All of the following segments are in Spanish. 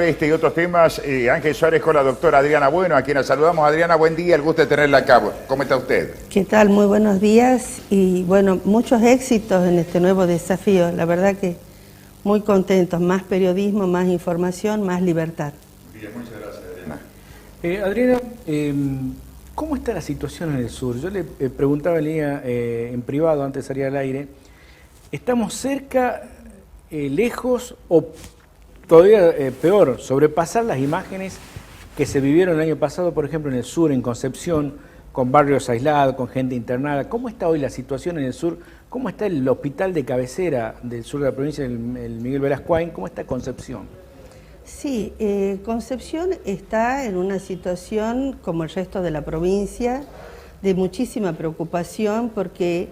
Este y otros temas, Ángel Suárez con la doctora Adriana Bueno, a quien la saludamos. Adriana, buen día, el gusto de tenerla acá. ¿Cómo está usted? ¿Qué tal? Muy buenos días y bueno, muchos éxitos en este nuevo desafío. La verdad que muy contentos, más periodismo, más información, más libertad. Bien, muchas gracias, Adriana. Adriana, ¿cómo está la situación en el sur? Yo le preguntaba a Lía en privado antes de salir al aire, ¿estamos cerca, lejos o todavía peor, sobrepasar las imágenes que se vivieron el año pasado, por ejemplo, en el sur, en Concepción, con barrios aislados, con gente internada? ¿Cómo está hoy la situación en el sur? ¿Cómo está el hospital de cabecera del sur de la provincia, el Miguel Velascoain? ¿Cómo está Concepción? Sí, Concepción está en una situación, como el resto de la provincia, de muchísima preocupación porque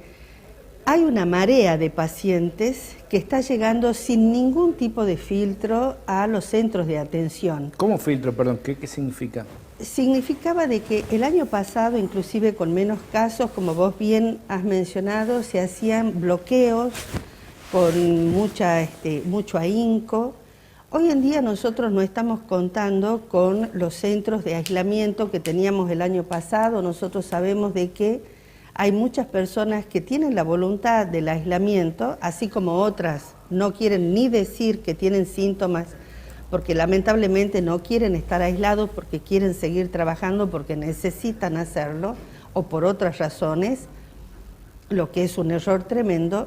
hay una marea de pacientes que está llegando sin ningún tipo de filtro a los centros de atención. ¿Cómo filtro, perdón? ¿Qué significa? Significaba de que el año pasado, inclusive con menos casos, como vos bien has mencionado, se hacían bloqueos con mucho ahínco. Hoy en día nosotros no estamos contando con los centros de aislamiento que teníamos el año pasado. Nosotros sabemos de que hay muchas personas que tienen la voluntad del aislamiento, así como otras no quieren ni decir que tienen síntomas, porque lamentablemente no quieren estar aislados, porque quieren seguir trabajando, porque necesitan hacerlo, o por otras razones, lo que es un error tremendo.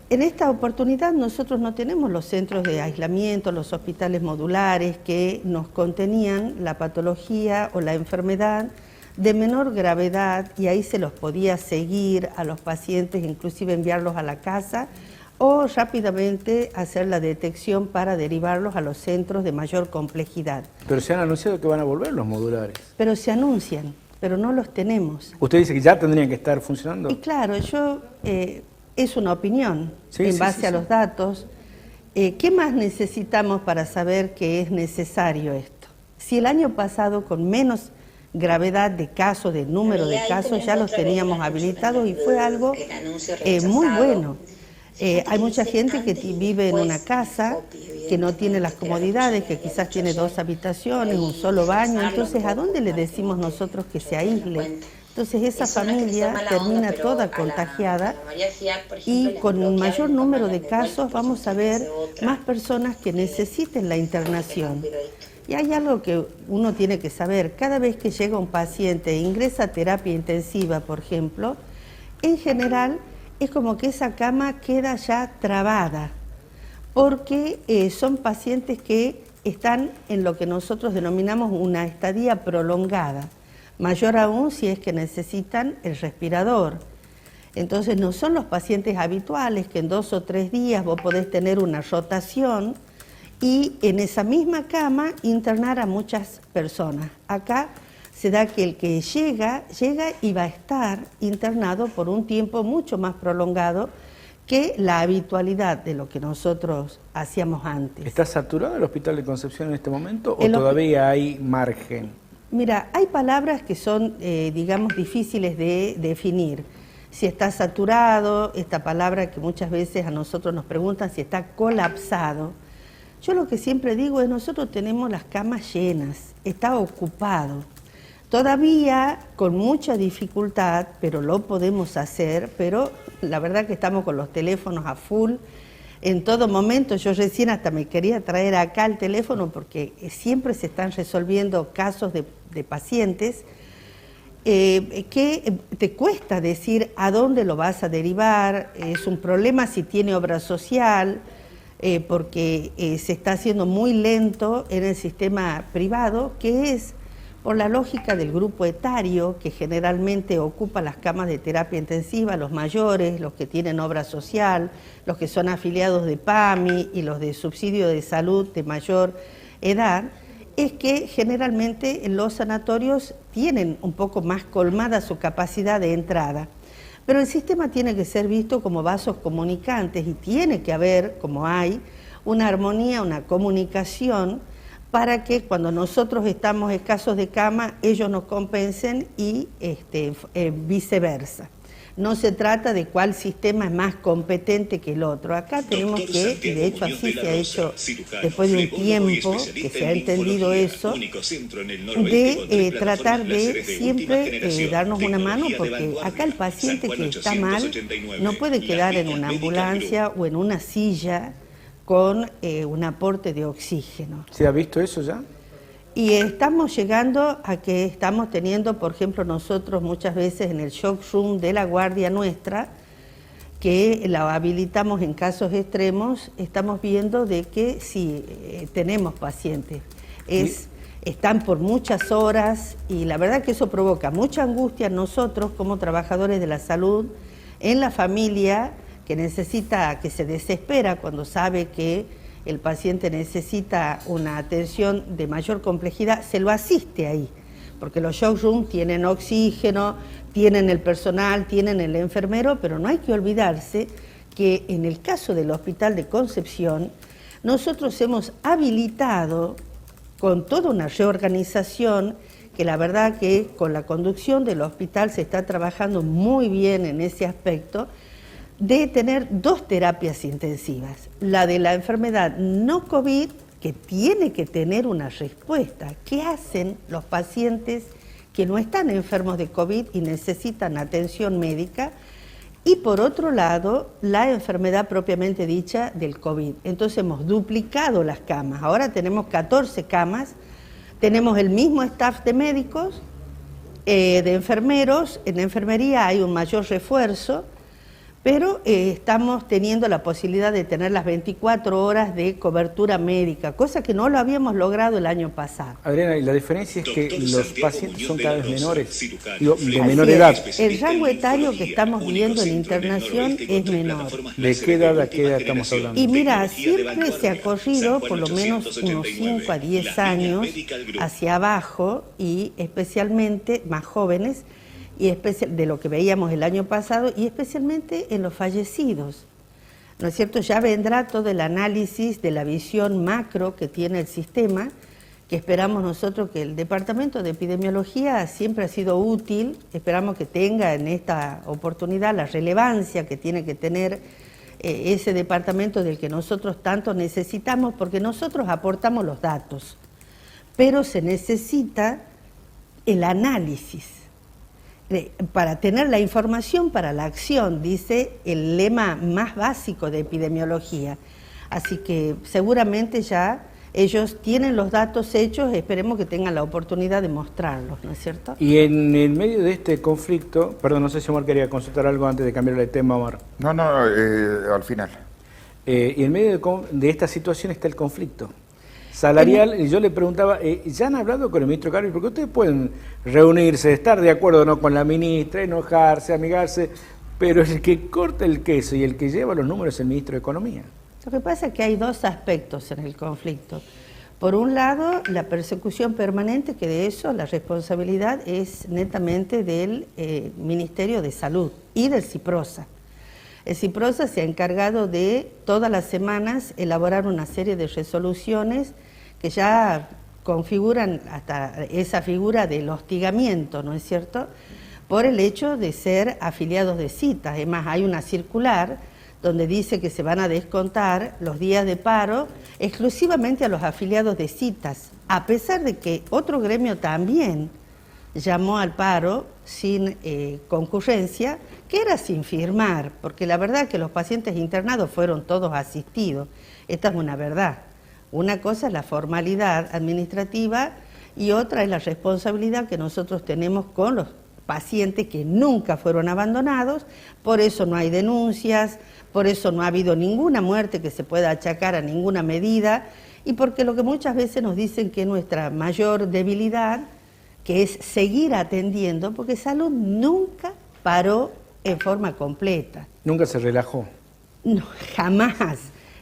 En esta oportunidad nosotros no tenemos los centros de aislamiento, los hospitales modulares que nos contenían la patología o la enfermedad de menor gravedad, y ahí se los podía seguir a los pacientes, inclusive enviarlos a la casa o rápidamente hacer la detección para derivarlos a los centros de mayor complejidad. Pero se han anunciado que van a volver los modulares. Pero se anuncian, pero no los tenemos. ¿Usted dice que ya tendrían que estar funcionando? Y claro, es una opinión en base a los datos. ¿Qué más necesitamos para saber que es necesario esto? Si el año pasado con menos gravedad de casos, de número de casos, ya los teníamos habilitados y fue algo muy bueno. Hay mucha gente que vive en una casa, que no tiene las comodidades, que quizás tiene 2 habitaciones, un solo baño. Entonces, ¿a dónde le decimos nosotros que se aísle? Entonces esa familia termina toda contagiada y con un mayor número de casos vamos a ver más personas que necesiten la internación. Y hay algo que uno tiene que saber: cada vez que llega un paciente e ingresa a terapia intensiva, por ejemplo, en general es como que esa cama queda ya trabada, porque son pacientes que están en lo que nosotros denominamos una estadía prolongada, mayor aún si es que necesitan el respirador. Entonces no son los pacientes habituales que en 2 o 3 días vos podés tener una rotación y en esa misma cama internar a muchas personas. Acá se da que el que llega y va a estar internado por un tiempo mucho más prolongado que la habitualidad de lo que nosotros hacíamos antes. ¿Está saturado el hospital de Concepción en este momento o todavía hay margen? Mira, hay palabras que son, digamos, difíciles de definir. Si está saturado, esta palabra que muchas veces a nosotros nos preguntan si está colapsado. Yo lo que siempre digo es: nosotros tenemos las camas llenas, está ocupado. Todavía con mucha dificultad, pero lo podemos hacer, pero la verdad que estamos con los teléfonos a full en todo momento. Yo recién hasta me quería traer acá el teléfono porque siempre se están resolviendo casos de pacientes que te cuesta decir a dónde lo vas a derivar. Es un problema si tiene obra social, porque se está haciendo muy lento en el sistema privado, que es por la lógica del grupo etario que generalmente ocupa las camas de terapia intensiva: los mayores, los que tienen obra social, los que son afiliados de PAMI y los de subsidio de salud de mayor edad. Es que generalmente los sanatorios tienen un poco más colmada su capacidad de entrada. Pero el sistema tiene que ser visto como vasos comunicantes y tiene que haber, como hay, una armonía, una comunicación para que cuando nosotros estamos escasos de cama, ellos nos compensen y viceversa. no se trata de cuál sistema es más competente que el otro. Acá tenemos que, y de hecho así se ha hecho después de un tiempo que se ha entendido eso, de tratar de siempre darnos una mano, porque acá el paciente que está mal no puede quedar en una ambulancia o en una silla con un aporte de oxígeno. ¿Se ha visto eso ya? Y estamos llegando a que estamos teniendo, por ejemplo, nosotros muchas veces en el shock room de la guardia nuestra, que la habilitamos en casos extremos, estamos viendo de que sí, tenemos pacientes. Están por muchas horas y la verdad que eso provoca mucha angustia en nosotros como trabajadores de la salud, en la familia que necesita, que se desespera cuando sabe que el paciente necesita una atención de mayor complejidad, se lo asiste ahí, porque los shock rooms tienen oxígeno, tienen el personal, tienen el enfermero, pero no hay que olvidarse que en el caso del Hospital de Concepción, nosotros hemos habilitado con toda una reorganización, que la verdad que con la conducción del hospital se está trabajando muy bien en ese aspecto, de tener 2 terapias intensivas. La de la enfermedad no COVID, que tiene que tener una respuesta. ¿Qué hacen los pacientes que no están enfermos de COVID y necesitan atención médica? Y por otro lado, la enfermedad propiamente dicha del COVID. Entonces hemos duplicado las camas. Ahora tenemos 14 camas, tenemos el mismo staff de médicos, de enfermeros. En enfermería hay un mayor refuerzo, pero estamos teniendo la posibilidad de tener las 24 horas de cobertura médica, cosa que no lo habíamos logrado el año pasado. Adriana, y la diferencia es que los pacientes son cada vez menores, de menor edad. El rango etario que estamos viendo en internación es menor. ¿De qué edad a qué edad estamos hablando? Y mira, siempre se ha corrido por lo menos unos 5 a 10 años hacia abajo, y especialmente más jóvenes, y de lo que veíamos el año pasado, y especialmente en los fallecidos, ¿no es cierto? Ya vendrá todo el análisis de la visión macro que tiene el sistema, que esperamos nosotros que el Departamento de Epidemiología siempre ha sido útil, esperamos que tenga en esta oportunidad la relevancia que tiene que tener ese departamento del que nosotros tanto necesitamos, porque nosotros aportamos los datos, pero se necesita el análisis. Para tener la información para la acción, dice el lema más básico de epidemiología. Así que seguramente ya ellos tienen los datos hechos, esperemos que tengan la oportunidad de mostrarlos, ¿no es cierto? Y en el medio de este conflicto, perdón, no sé si Omar quería consultar algo antes de cambiar de tema, Omar. No, al final. Y en medio de esta situación está el conflicto salarial. Y yo le preguntaba, ¿ya han hablado con el ministro Carlos? Porque ustedes pueden reunirse, estar de acuerdo o no con la ministra, enojarse, amigarse, pero el que corta el queso y el que lleva los números es el ministro de Economía. Lo que pasa es que hay 2 aspectos en el conflicto. Por un lado, la persecución permanente, que de eso la responsabilidad es netamente del Ministerio de Salud y del CIPROSA. El CIPROSA se ha encargado de todas las semanas elaborar una serie de resoluciones que ya configuran hasta esa figura del hostigamiento, ¿no es cierto?, por el hecho de ser afiliados de citas. Además, hay una circular donde dice que se van a descontar los días de paro exclusivamente a los afiliados de citas, a pesar de que otro gremio también llamó al paro sin concurrencia, que era sin firmar, porque la verdad es que los pacientes internados fueron todos asistidos. Esta es una verdad. Una cosa es la formalidad administrativa y otra es la responsabilidad que nosotros tenemos con los pacientes que nunca fueron abandonados. Por eso no hay denuncias, por eso no ha habido ninguna muerte que se pueda achacar a ninguna medida, y porque lo que muchas veces nos dicen que es nuestra mayor debilidad, que es seguir atendiendo, porque salud nunca paró en forma completa. ¿Nunca se relajó? No, jamás,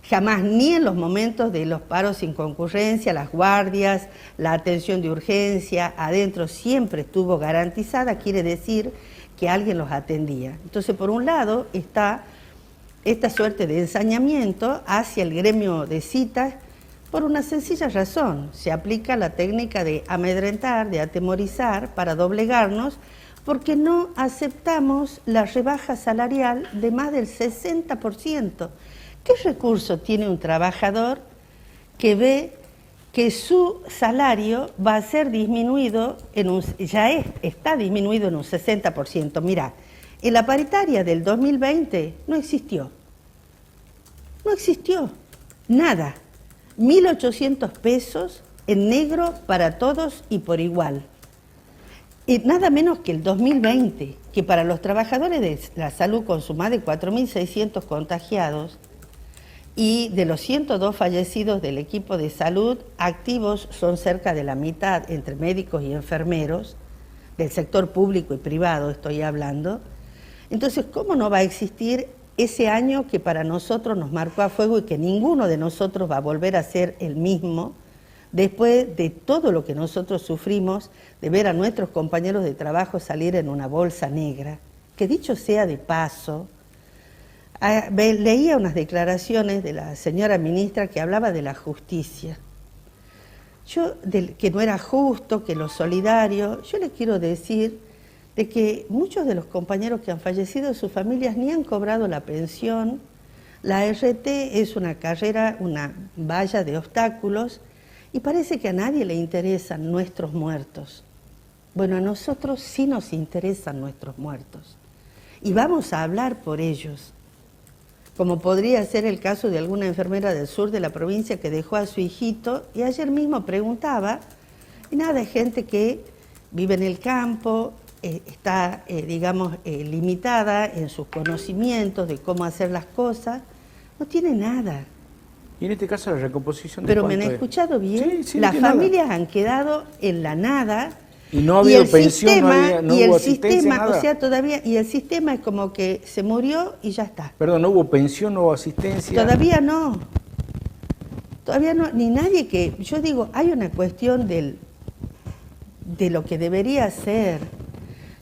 jamás, ni en los momentos de los paros sin concurrencia, las guardias, la atención de urgencia, adentro siempre estuvo garantizada, quiere decir que alguien los atendía. Entonces, por un lado, está esta suerte de ensañamiento hacia el gremio de citas, por una sencilla razón: se aplica la técnica de amedrentar, de atemorizar, para doblegarnos, porque no aceptamos la rebaja salarial de más del 60%. ¿Qué recurso tiene un trabajador que ve que su salario va a ser disminuido, está disminuido en un 60%? Mirá, en la paritaria del 2020 no existió nada, 1.800 pesos en negro para todos y por igual. Nada menos que el 2020, que para los trabajadores de la salud con su más de 4.600 contagiados y de los 102 fallecidos del equipo de salud, activos son cerca de la mitad entre médicos y enfermeros, del sector público y privado estoy hablando. Entonces, ¿cómo no va a existir ese año que para nosotros nos marcó a fuego y que ninguno de nosotros va a volver a ser el mismo? Después de todo lo que nosotros sufrimos, de ver a nuestros compañeros de trabajo salir en una bolsa negra, que dicho sea de paso, leía unas declaraciones de la señora ministra que hablaba de la justicia. Que no era justo, que lo solidario. Yo les quiero decir de que muchos de los compañeros que han fallecido, sus familias ni han cobrado la pensión. La RT es una carrera, una valla de obstáculos, y parece que a nadie le interesan nuestros muertos. Bueno, a nosotros sí nos interesan nuestros muertos. Y vamos a hablar por ellos. Como podría ser el caso de alguna enfermera del sur de la provincia que dejó a su hijito, y ayer mismo preguntaba, y nada, es gente que vive en el campo, está, limitada en sus conocimientos de cómo hacer las cosas, no tiene nada. Y en este caso la recomposición de Pero me han escuchado bien, sí, las familias han quedado en la nada. Y no ha habido pensión, no hubo asistencia, nada. O sea, todavía, y el sistema es como que se murió y ya está. Perdón, ¿no hubo pensión, no hubo asistencia? Todavía no, ni nadie que, yo digo, hay una cuestión de lo que debería ser.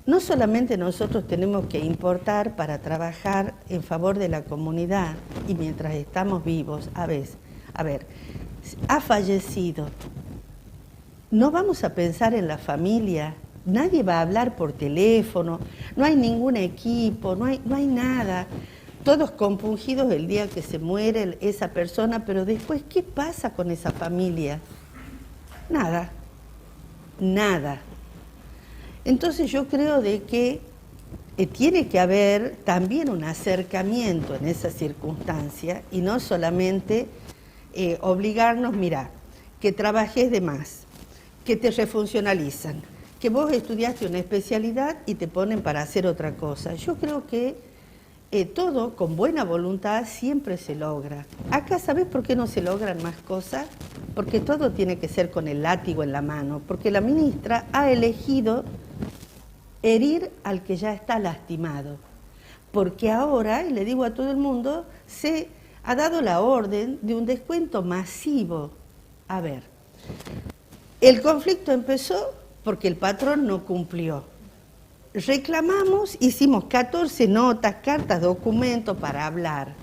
No solamente nosotros tenemos que importar para trabajar en favor de la comunidad y mientras estamos vivos, a ver, ha fallecido. No vamos a pensar en la familia, nadie va a hablar por teléfono, no hay ningún equipo, no hay nada. Todos compungidos el día que se muere esa persona, pero después, ¿qué pasa con esa familia? Nada. Entonces yo creo de que tiene que haber también un acercamiento en esa circunstancia y no solamente obligarnos, mira, que trabajes de más, que te refuncionalizan, que vos estudiaste una especialidad y te ponen para hacer otra cosa. Yo creo que todo con buena voluntad siempre se logra. Acá, ¿sabés por qué no se logran más cosas? Porque todo tiene que ser con el látigo en la mano, porque la ministra ha elegido herir al que ya está lastimado. Porque ahora, y le digo a todo el mundo, se ha dado la orden de un descuento masivo. A ver, el conflicto empezó porque el patrón no cumplió. Reclamamos, hicimos 14 notas, cartas, documentos para hablar.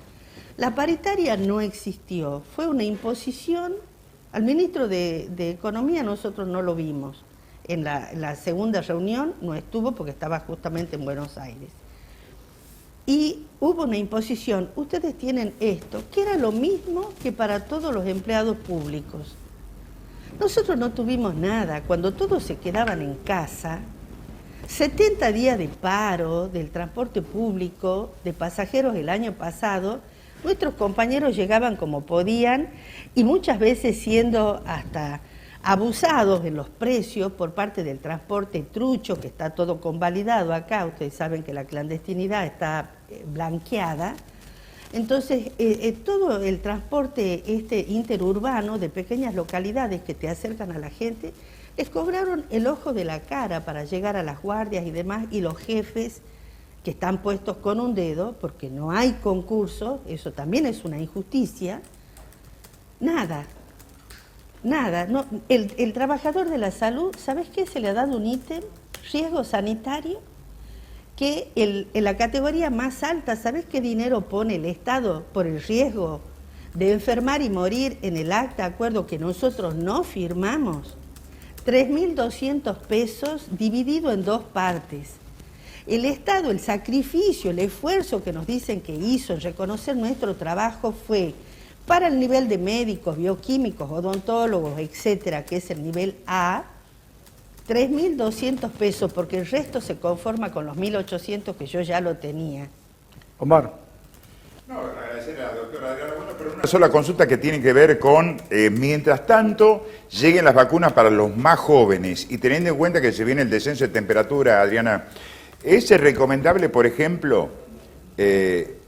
La paritaria no existió, fue una imposición. Al ministro de Economía nosotros no lo vimos. En la segunda reunión no estuvo porque estaba justamente en Buenos Aires. Y hubo una imposición, ustedes tienen esto, que era lo mismo que para todos los empleados públicos. Nosotros no tuvimos nada, cuando todos se quedaban en casa, 70 días de paro del transporte público de pasajeros el año pasado, nuestros compañeros llegaban como podían y muchas veces siendo hasta abusados en los precios por parte del transporte trucho, que está todo convalidado acá, ustedes saben que la clandestinidad está blanqueada. Entonces, todo el transporte interurbano de pequeñas localidades que te acercan a la gente, les cobraron el ojo de la cara para llegar a las guardias y demás, y los jefes que están puestos con un dedo, porque no hay concurso, eso también es una injusticia, nada, no, el trabajador de la salud, ¿sabes qué? Se le ha dado un ítem, riesgo sanitario, que en la categoría más alta, ¿sabes qué dinero pone el Estado por el riesgo de enfermar y morir en el acta de acuerdo que nosotros no firmamos? 3.200 pesos dividido en dos partes. El Estado, el sacrificio, el esfuerzo que nos dicen que hizo en reconocer nuestro trabajo fue para el nivel de médicos, bioquímicos, odontólogos, etcétera, que es el nivel A, 3.200 pesos, porque el resto se conforma con los 1.800 que yo ya lo tenía. Omar. No, agradecer a la doctora Adriana Bueno, pero una sola consulta que tiene que ver con, mientras tanto, lleguen las vacunas para los más jóvenes, y teniendo en cuenta que se viene el descenso de temperatura, Adriana, ¿es recomendable, por ejemplo,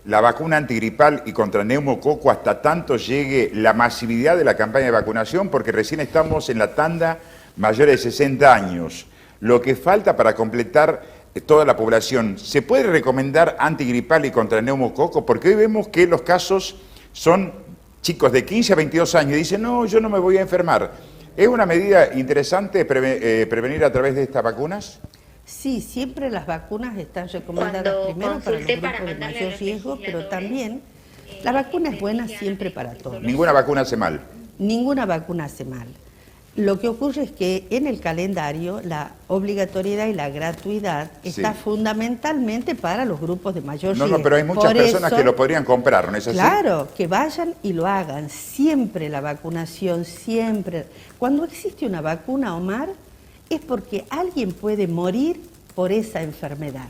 la vacuna antigripal y contra neumococo hasta tanto llegue la masividad de la campaña de vacunación? Porque recién estamos en la tanda mayores de 60 años. Lo que falta para completar toda la población, ¿se puede recomendar antigripal y contra neumococo? Porque hoy vemos que los casos son chicos de 15 a 22 años y dicen, no, yo no me voy a enfermar. ¿Es una medida interesante prevenir a través de estas vacunas? Sí, siempre las vacunas están recomendadas primero para los grupos de mayor riesgo, pero también la vacuna es buena siempre para todos. Ninguna vacuna hace mal. Ninguna vacuna hace mal. Lo que ocurre es que en el calendario la obligatoriedad y la gratuidad está fundamentalmente para los grupos de mayor riesgo. No, pero hay muchas personas que lo podrían comprar, ¿no es así? Claro, que vayan y lo hagan. Siempre la vacunación, siempre. Cuando existe una vacuna, Omar, es porque alguien puede morir por esa enfermedad.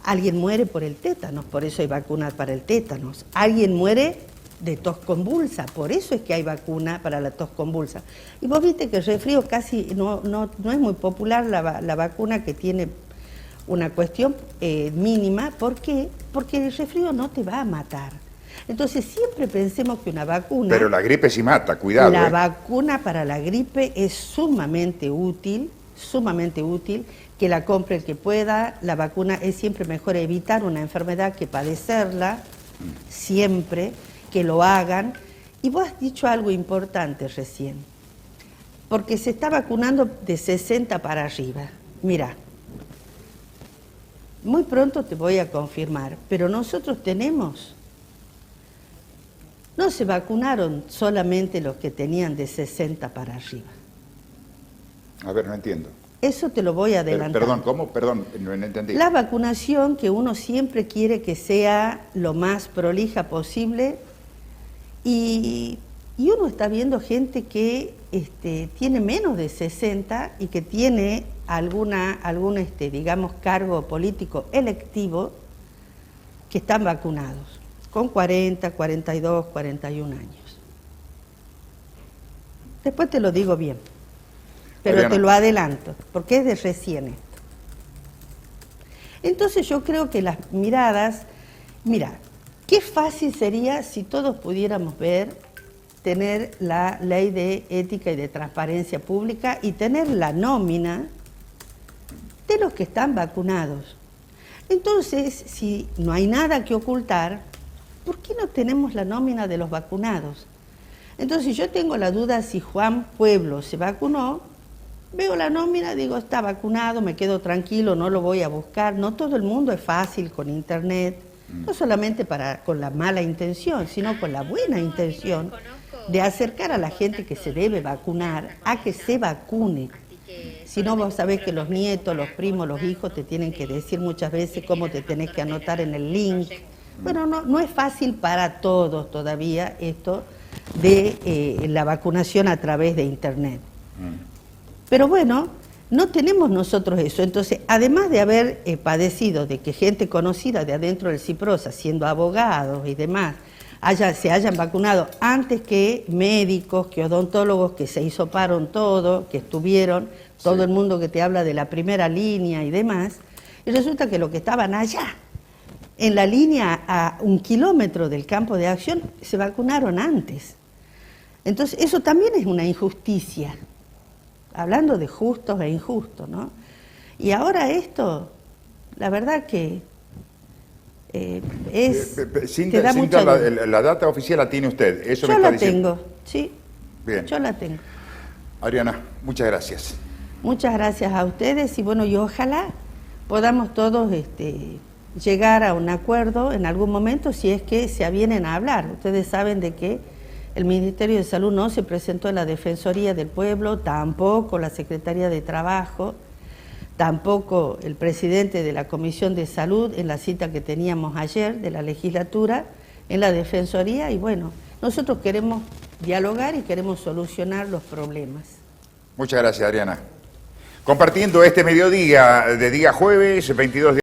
Alguien muere por el tétanos, por eso hay vacunas para el tétanos. Alguien muere de tos convulsa, por eso es que hay vacuna para la tos convulsa. Y vos viste que el resfrío casi no es muy popular, la vacuna que tiene una cuestión mínima. ¿Por qué? Porque el resfrío no te va a matar. Entonces siempre pensemos que una vacuna... Pero la gripe sí mata, cuidado. La vacuna para la gripe es sumamente útil, que la compre el que pueda. La vacuna es siempre mejor evitar una enfermedad que padecerla, siempre, que lo hagan. Y vos has dicho algo importante recién, porque se está vacunando de 60 para arriba. Mira, muy pronto te voy a confirmar, pero nosotros tenemos... No se vacunaron solamente los que tenían de 60 para arriba. A ver, no entiendo. Eso te lo voy a adelantar. Perdón, ¿cómo? Perdón, no entendí. La vacunación que uno siempre quiere que sea lo más prolija posible y uno está viendo gente que tiene menos de 60 y que tiene algún digamos, cargo político electivo que están vacunados. Con 40, 42, 41 años. Después te lo digo bien, pero Adriana, te lo adelanto, porque es de recién esto. Entonces yo creo que las miradas, mira, qué fácil sería si todos pudiéramos tener la ley de ética y de transparencia pública y tener la nómina de los que están vacunados. Entonces, si no hay nada que ocultar, ¿por qué no tenemos la nómina de los vacunados? Entonces yo tengo la duda si Juan Pueblo se vacunó, veo la nómina, digo, está vacunado, me quedo tranquilo, no lo voy a buscar. No todo el mundo es fácil con internet, no solamente con la mala intención, sino con la buena intención de acercar a la gente que se debe vacunar a que se vacune. Si no, vos sabés que los nietos, los primos, los hijos te tienen que decir muchas veces cómo te tenés que anotar en el link. Bueno, no es fácil para todos todavía esto de la vacunación a través de internet. Pero bueno, no tenemos nosotros eso. Entonces, además de haber padecido de que gente conocida de adentro del CIPROSA, siendo abogados y demás, se hayan vacunado antes que médicos, que odontólogos, que se hisoparon todo, que estuvieron, todo el mundo que te habla de la primera línea y demás, y resulta que los que estaban allá, en la línea a 1 kilómetro del campo de acción, se vacunaron antes. Entonces, eso también es una injusticia, hablando de justos e injustos, ¿no? Y ahora esto, la verdad que la data oficial la tiene usted, eso yo me está la diciendo. Tengo, sí, bien. Yo la tengo. Adriana, muchas gracias. Muchas gracias a ustedes y bueno, y ojalá podamos todos llegar a un acuerdo en algún momento si es que se avienen a hablar. Ustedes saben de que el Ministerio de Salud no se presentó en la Defensoría del Pueblo, tampoco la Secretaría de Trabajo, tampoco el presidente de la Comisión de Salud en la cita que teníamos ayer de la legislatura en la Defensoría, y bueno, nosotros queremos dialogar y queremos solucionar los problemas. Muchas gracias, Adriana. Compartiendo este mediodía de día jueves, 22 de